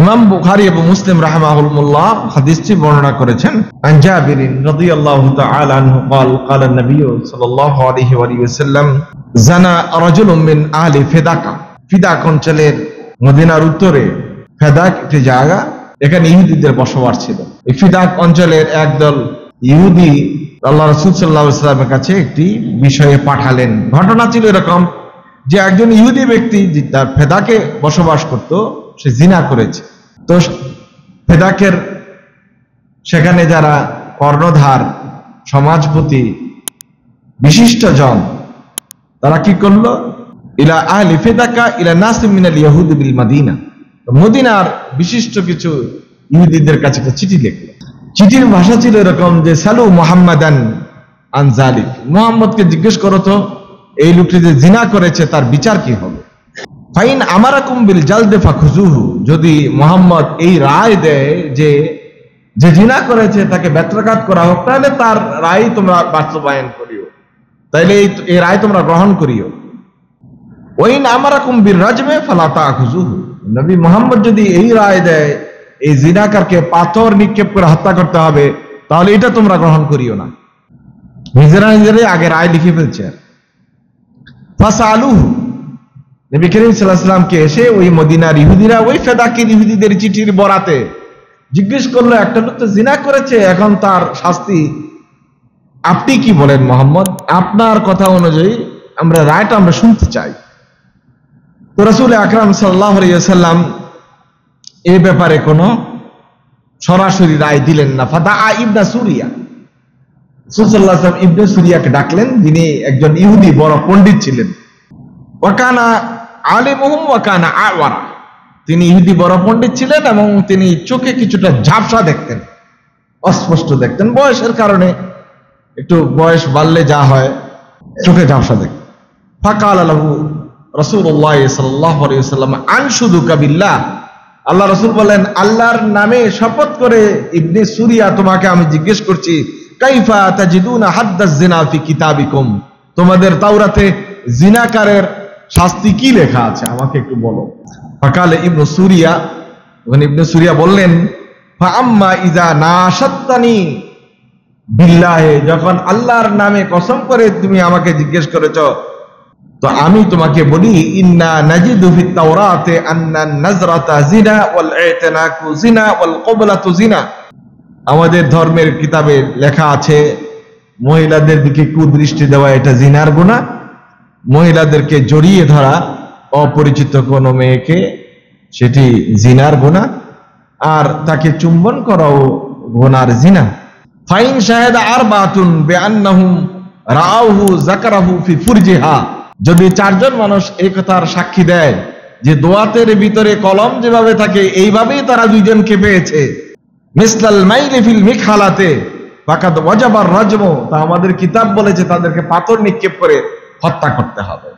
ইমাম বুখারী এবং মুসলিম রাহিমাহুল্লাহ হাদিসটি বর্ণনা করেছেন। আন জাবির রাদিয়াল্লাহু তাআলা আনহু قال قال النبي صلى الله عليه وسلم زنا رجل من اهل فداك। ফিদাক অঞ্চলের মদিনার উত্তরে ফেদাক একটি জায়গা, এখানে ইহুদিদের বসবাস ছিল। এই ফিদাক অঞ্চলের একদল ইহুদি আল্লাহ রাসূল সাল্লাল্লাহু আলাইহি ওয়াসাল্লামের কাছে একটি বিষয়ে পাঠালেন। ঘটনা ছিল এরকম যে একজন ইহুদি ব্যক্তি তার ফেদাকে বসবাস করত, সে জিনা করেছে। তো ফেদাকের সেখানে যারা কর্ণধার সমাজপতি বিশিষ্ট জন, তারা কি করলো, ইলা আহলি ফেদাকা ইলা নাসিম মিনাল ইয়াহুদ বিল মাদিনা, মদিনার বিশিষ্ট কিছু ইহুদিদের কাছে একটা চিঠি লিখলো। চিঠির ভাষা ছিল এরকম যে সালু মুহাম্মাদান আন যালিক, মুহাম্মদকে জিজ্ঞেস করো তো এই লোকটি যে জিনা করেছে তার বিচার কি হবে। ফাইন আমারাকুম বিল জালদে ফাখুজুহু, যদি মুহাম্মদ এই রায় দেয় যে যে জিনা করেছে তাকে বেত্রাঘাত করা হোক, তাহলে তার রায় তোমরা বাস্তবায়ন করিও, তাইলে এই রায় তোমরা গ্রহণ করিও। ওয়াইন আমারাকুম বির রাজমে ফালা তাখুজুহু, নবী মুহাম্মদ যদি এই রায় দেয় এই জিনাকারকে পাথর নিক্ষেপ করে হত্যা করতে হবে, তাহলে এটা তোমরা গ্রহণ করিও না। নিজেরাই আগে রায় লিখে ফেলছে। ফাসালুহু, নবী করিম সাল্লাল্লাহু আলাইহি ওয়াসাল্লামকে এসে ওই মদিনার ইহুদিরা ওই ফেদাকির ইহুদিদের চিঠির বরাতে জিজ্ঞেস করলো, একটা লোক তো জিনা করেছে, এখন তার শাস্তি আপনি কি বলেন মুহাম্মদ? আপনার কথা অনুযায়ী আমরা রায়টা আমরা শুনতে চাই। তো রাসূল আকরাম সাল্লাল্লাহু আলাইহি ওয়াসাল্লাম এই ব্যাপারে কোনো সরাসরি রায় দিলেন না। ফাদা ইবনে সুরিয়া, রাসূল সাল্লাল্লাহু আলাইহি ওয়াসাল্লাম ইবনে সুরিয়াকে ডাকলেন, যিনি একজন ইহুদি বড় পণ্ডিত ছিলেন। ওয়াকানা আলিমুহুম ওয়াকানা আওয়ারা, তিনি ইহুদি বড় পণ্ডিত ছিলেন এবং তিনি চোখে কিছুটা ঝাপসা দেখতেন, অস্পষ্ট দেখতেন, বয়সের কারণে একটু বয়স বাড়লে যা হয় চোখে ঝাপসা দেখতেন। ফাকাল লাহু রাসূলুল্লাহ সাল্লাল্লাহু আলাইহি ওয়াসাল্লাম আনশুদুকা বিল্লাহ, আল্লাহ রাসূল বলেন, আল্লাহর নামে শপথ করে ইবনে সুরিয়া তোমাকে আমি জিজ্ঞেস করছি, কাইফা তাজিদুনা হাদ্দাজ জিনা ফি কিতাবিকুম, তোমাদের তাওরাতে জিনাকারের শাস্তি কি লেখা আছে আমাকে একটু বলো। ফাকালে ইবনে সুরিয়া, ইবনে সুরিয়া বললেন, ফা আম্মা ইজা নাশাত্তানি বিল্লাহে, যখন আল্লাহর নামে কসম করে তুমি আমাকে জিজ্ঞেস করেছো, তো আমি তোমাকে বলি, ইন্না নাজিদু ফিত তাওরাতে আন্না নাজরাতা জিনা ওয়াল ইতিনাকু জিনা ওয়াল ক্বাবলাতু জিনা, আমাদের ধর্মের কিতাবে লেখা আছে মহিলাদের দিকে কুদৃষ্টি দেওয়া এটা জিনার গুনাহ, মহিলাদেরকে জড়িয়ে ধরা অপরিচিত কোনো মেয়েকে সেটি জিনার গুনাহ, আর তাকে চুম্বন করাও গুনার জিনা। ফাইন শাহেদা আরবাতুন বিআন্নাহুম রাআউহু যাকারাহু ফি ফুরজিহা, যদি চারজন মানুষ এই কথার সাক্ষী দেয় যে দোয়াতের ভিতরে কলম যেভাবে থাকে এইভাবেই তারা দুইজনকে পেয়েছে, মিসলাল মাইলি ফিল মিখালাতে ফাকাদ ওয়াজাবার রাজমু, তা আমাদের কিতাব বলেছে তাদেরকে পাথর নিক্ষেপ করে হত্যা করতে হবে।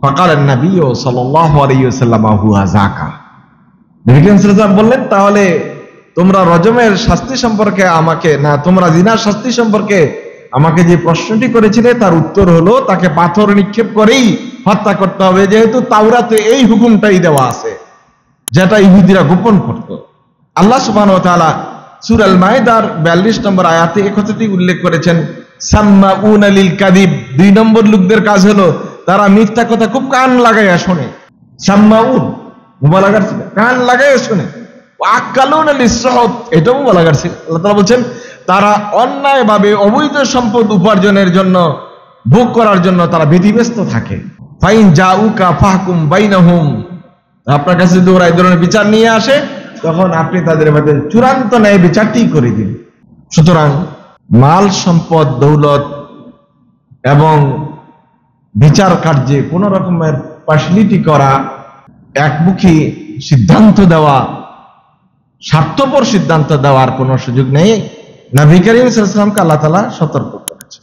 ফাকালেন নবী সাল্লাল্লাহু আলাইহি ওয়াসাল্লাম হুয়া যাকা, নবী করিম সাল্লাল্লাহু আলাইহি ওয়াসাল্লাম বললেন, তাহলে তোমরা রজমের শাস্তি সম্পর্কে আমাকে না, তোমরা জিনার শাস্তি সম্পর্কে আমাকে যে প্রশ্নটি করেছিলে তার উত্তর হলো তাকে পাথর নিক্ষেপ করেই হত্যা করতে হবে, যেহেতু তাওরাতে এই হুকুমটাই দেওয়া আছে যেটা ইহুদিরা গোপন করত। আল্লাহ সুবহানাহু ওয়া তাআলা সূরা আল মাইদার 42 নম্বর আয়াতে এই কথাটি উল্লেখ করেছেন, সাম্মাউনা লিল কাযিব, 2 নম্বর লোকদের কাজ হলো তারা মিথ্যা কথা খুব কান লাগাইয়া শোনে। সাম্মাউন মুবালাগার ছিল, কান লাগাইয়া শোনে। ওয়াক্কালুনা লিসসাহত, এটাও মুবালাগার ছিল। আল্লাহ তাআলা বলেন তারা অন্যায়ভাবে অবৈধ সম্পদ উপার্জনের জন্য, ভোগ করার জন্য তারা ব্যতিব্যস্ত থাকে। ফাইন জাউকা ফাহকুম বাইনাহুম, আপনার কাছে যদি ওরা এই ধরনের বিচার নিয়ে আসে তখন আপনি তাদের মধ্যে চূড়ান্ত ন্যায় বিচারটি করে দিন। সুতরাং মাল সম্পদ দৌলত এবং বিচার কার্যে কোন রকমের পার্সিয়ালিটি করা, একমুখী সিদ্ধান্ত দেওয়া, স্বার্থপর সিদ্ধান্ত দেওয়ার কোনো সুযোগ নেই। নবী করিম সাল্লাল্লাহু আলাইহি ওয়াসাল্লামকে আল্লাহ তাআলা সতর্ক করেছে।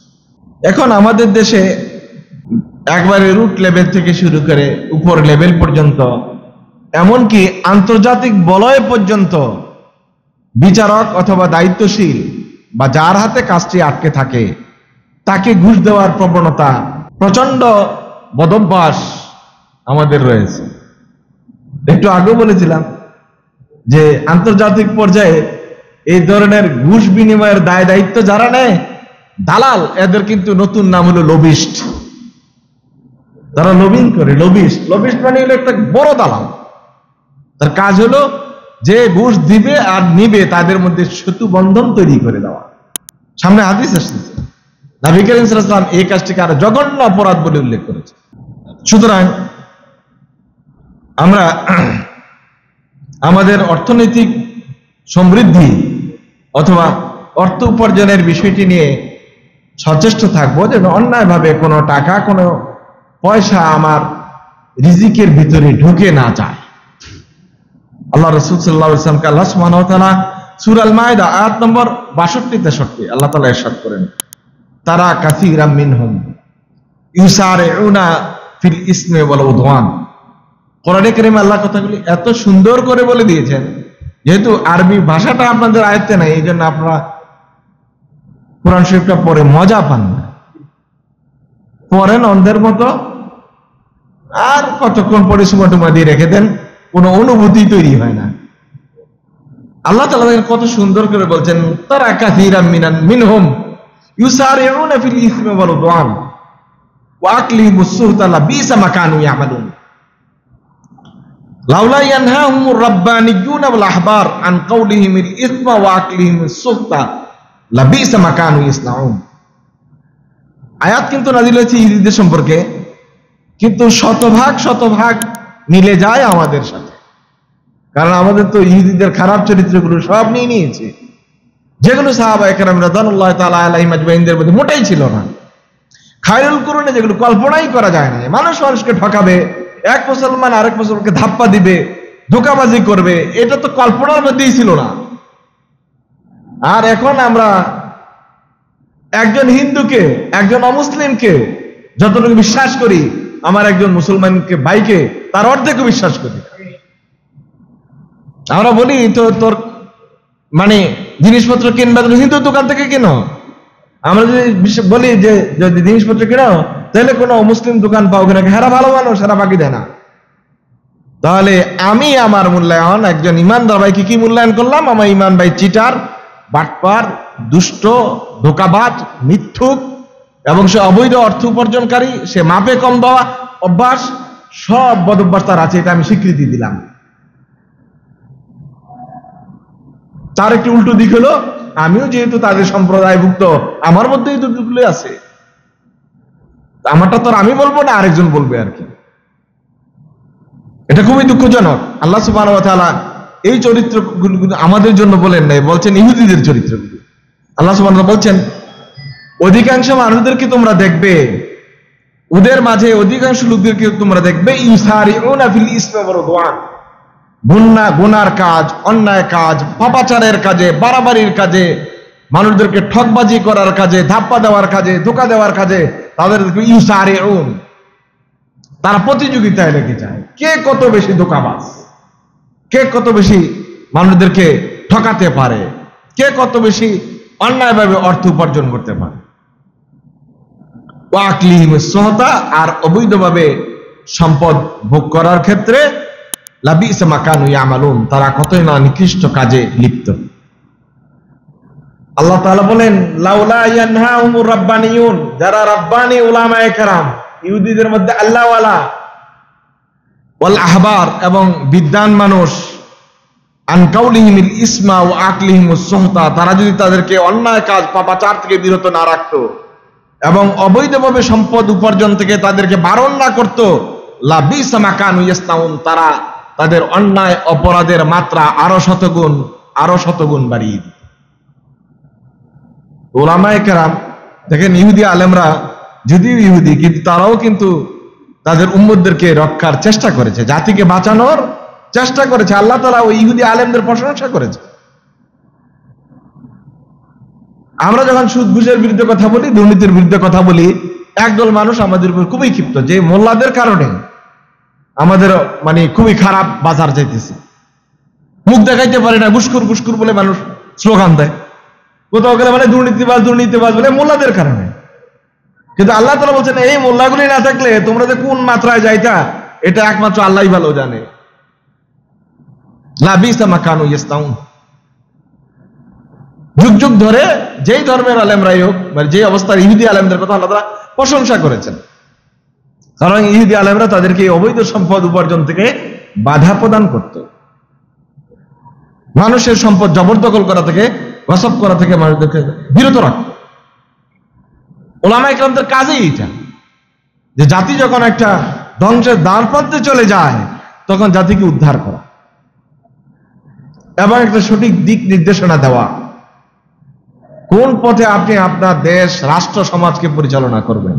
এখন আমাদের দেশে একবারে রুট লেভেল থেকে শুরু করে উপর লেভেল পর্যন্ত, এমনকি আন্তর্জাতিক বলয় পর্যন্ত বিচারক অথবা দায়িত্বশীল বা যার হাতে কাজটি আটকে থাকে তাকে ঘুষ দেওয়ার প্রবণতা, প্রচন্ড বদভ্যাস আমাদের রয়েছে। একটু আগে বলেছিলাম যে আন্তর্জাতিক পর্যায়ে এই ধরনের ঘুষ বিনিময়ের দায় দায়িত্ব যারা নেয়, দালাল, এদের কিন্তু নতুন নাম হলো লবিস্ট। তারা লবিং করে। লবিস্ট মানে হলো একটা বড় দালাল। তার কাজ হলো যে ঘুষ দিবে আর নিবে তাদের মধ্যে সেতু বন্ধন তৈরি করে দেওয়া। সামনে হাদিস আসতেছে, নবী করিম সাল্লাল্লাহু আলাইহি ওয়াসাল্লাম এই কাজটিকে আরো জঘন্য অপরাধ বলে উল্লেখ করেছে। সুতরাং আমরা আমাদের অর্থনৈতিক সমৃদ্ধি অথবা অর্থ উপার্জনের বিষয়টি নিয়ে সচেষ্ট থাকবো, যেন অন্যায়ভাবে কোনো টাকা, কোনো পয়সা আমার রিজিকের ভিতরে ঢুকে না যায়। আল্লাহ রাসূল সাল্লাল্লাহু আলাইহি ওয়াসাল্লামকে আল্লাহ সুবহানাহু ওয়া তাআলা সূরা আল মাইদা আয়াত নম্বর 62-63 আল্লাহ তাআলা ইরশাদ করেন, তারা কাসীরাম মিনহুম ইউসারিউনা ফিল ইসমি ওয়াল উদওয়ান। কোরআনে কারীমে আল্লাহ কথাগুলি এত সুন্দর করে বলে দিয়েছেন, যেহেতু আরবি ভাষাটা আপনাদের আয়ত্তে নাই, এই জন্য আপনারা কোরআন শরীফটা পড়ে মজা পান না, পড়েন অন্ধের মতো, আর কতক্ষণ পরে সুমা দিয়ে রেখে দেন, কোনো অনুভূতি তৈরি হয় না। আল্লাহ তাআলা কত সুন্দর করে বলছেন, তারা কাসীরাম মিনহুম ইউসারিউনা ফিল ইসমি ওয়াল উদওয়ান ওয়া আকলিহিমুস সুহতা লাবিসা মা কানু ইয়ামালুন লাউলা ইয়ানহাহুমুর রাব্বানিয়্যুনা ওয়াল আহবার আন কাউলিহিমিল ইসমা ওয়া আকলিহিমিস সুহতা লাবিসা মা কানু ইয়াসনাউন। আয়াত কিন্তু নাযিল হয়েছে ইহুদিদের সম্পর্কে, কিন্তু শতভাগ মিলে যায় আমাদের সাথে, কারণ আমাদের তো ইহুদিদের খারাপ চরিত্রগুলো সব নিয়ে নিয়েছে, যেগুলো সাহাবায়ে কেরাম রাদিয়াল্লাহু তাআলা আলাইহিম আজমাইনদের মধ্যে মোটেই ছিল না। খায়রুল কুরুনে যেগুলো কল্পনাই করা যায় না, মানুষকে ঠকাবে, এক মুসলমান আরেক মুসলমানকে ধাপ্পা দিবে, ধোঁকাবাজি করবে, এটা তো কল্পনার মধ্যেই ছিল না। আর এখন আমরা একজন হিন্দুকে, একজন অমুসলিমকে যতটুকু বিশ্বাস করি, আমার একজন মুসলমানকে ভাইকে তার অর্ধেকও বিশ্বাস করি। আমরা বলি তো তোর মানে জিনিসপত্র কিনবে হিন্দু দোকান থেকে কেন, আমরা যদি বলি যে যদি জিনিসপত্র কেনো তাহলে কোনো মুসলিম দোকান পাও কিনা, হেরা ভালো মানুষ, হেরা বাকি দেয় না। তাহলে আমি আমার মূল্যায়ন একজন ইমানদার ভাইকে কি মূল্যায়ন করলাম? আমার ইমান ভাই চিটার, বাটপার, দুষ্ট, ধোঁকাবাজ, মিথ্যুক এবং সে অবৈধ অর্থ উপার্জনকারী, সে মাপে কম দেওয়া অভ্যাস, সব বদ অভ্যাস তার আছে, এটা আমি স্বীকৃতি দিলাম। তার একটি উল্টো দিক হলো, আমিও যেহেতু তাদের সম্প্রদায়ভুক্ত, আমার মধ্যে এই দুটোগুলো আছে, আমারটা তো আমি বলবো না, আরেকজন বলবে আর কি। এটা খুবই দুঃখজনক। আল্লাহ সুবহানাহু ওয়া তাআলা এই চরিত্রগুলো আমাদের জন্য বলেন নাই, বলছেন ইহুদিদের চরিত্রগুলো। আল্লাহ সুবহানাহু ওয়া তাআলা বলছেন, অধিকাংশ মানুষদেরকে তোমরা দেখবে, ওদের মাঝে অধিকাংশ লোকদেরকে তোমরা দেখবে ইউসারিউনা ফিল ইসমি ওয়াল উদওয়ান, গুনার কাজ, অন্যায় কাজ, পাপাচারের কাজে, বাড়াবাড়ির কাজে, মানুষদেরকে ঠকবাজি করার কাজে, ধাপ্পা দেওয়ার কাজে, ধোঁকা দেওয়ার কাজে তাদের ইউসারিউন, তারা প্রতিযোগিতায় লেগে যায়, কে কত বেশি ধোঁকাবাজ, কে কত বেশি মানুষদেরকে ঠকাতে পারে, কে কত বেশি অন্যায়ভাবে অর্থ উপার্জন করতে পারে। ওয়া আকলিহিমিস সুহতা, আর অবৈধভাবে সম্পদ ভোগ করার ক্ষেত্রে লাবিসা মা কানু ইয়ামালুন, তারা কতই না নিকৃষ্ট কাজে লিপ্ত। আল্লাহ তাআলা বলেন, লাউলা ইয়ানহাহুমুর রাব্বানিয়ুন, যারা রাব্বানি উলামায়ে কেরাম, ইহুদিদের মধ্যে আল্লাহওয়ালা, ওয়াল আহবার এবং বিদ্বান মানুষ, আন কাউলিহিমিল ইসমা ওয়া আকলিহিমুস সুহতা, তারা যদি তাদেরকে অন্যায় কাজ, পাপাচার থেকে বিরত না রাখতো এবং অবৈধভাবে সম্পদ উপার্জন থেকে তাদেরকে বারণ না করত, লাবিসা মা কানু ইয়াসনাউন, তারা তাদের অন্যায় অপরাধের মাত্রা আরো শতগুণ বাড়িয়ে দিত। উলামায়ে কেরাম দেখেন, ইহুদি আলেমরা যদিও ইহুদি, কিন্তু তারাও কিন্তু তাদের উম্মতদেরকে রক্ষার চেষ্টা করেছে, জাতিকে বাঁচানোর চেষ্টা করেছে। আল্লাহ তাআলা ওই ইহুদি আলেমদের প্রশংসা করেছে। আমরা যখন সুদ ঘুষের বিরুদ্ধে কথা বলি, দুর্নীতির বিরুদ্ধে কথা বলি, একদল মানুষ আমাদের উপর খুবই ক্ষিপ্ত, যে মোল্লাদের কারণে আমাদের মানে খুবই খারাপ বাজার যাইতেছে, মুখ দেখাইতে পারে না, ঘুষখোর বলে মানুষ স্লোগান দেয়, কোথাও গেলে মানে দুর্নীতিবাজ বলে, মোল্লাদের কারণে। কিন্তু আল্লাহ তাআলা বলছেন, এই মোল্লাগুলি না থাকলে তোমরা যে কোন মাত্রায় যাইতা, এটা একমাত্র আল্লাহই ভালো জানে। লাবিসা মা কানু ইয়াসনাউন। যুগ যুগ ধরে যেই ধর্মের আলেমরাই হোক, মানে যে অবস্থার ইহুদি আলেমদের কথা আল্লাহ তাআলা প্রশংসা করেছেন, কারণ ইহুদি আলেমরা তাদেরকে এই অবৈধ সম্পদ উপার্জন থেকে বাধা প্রদান করত, মানুষের সম্পদ জবরদখল করা থেকে, গসব করা থেকে মানুষদেরকে বিরত রাখত। ওলামায়ে কেরামদের কাজই এটা, যে জাতি যখন একটা ধ্বংসের দ্বারপ্রান্তে চলে যায় তখন জাতিকে উদ্ধার করা এবং একটা সঠিক দিক নির্দেশনা দেওয়া, কোন পথে আপনি আপনার দেশ, রাষ্ট্র, সমাজকে পরিচালনা করবেন।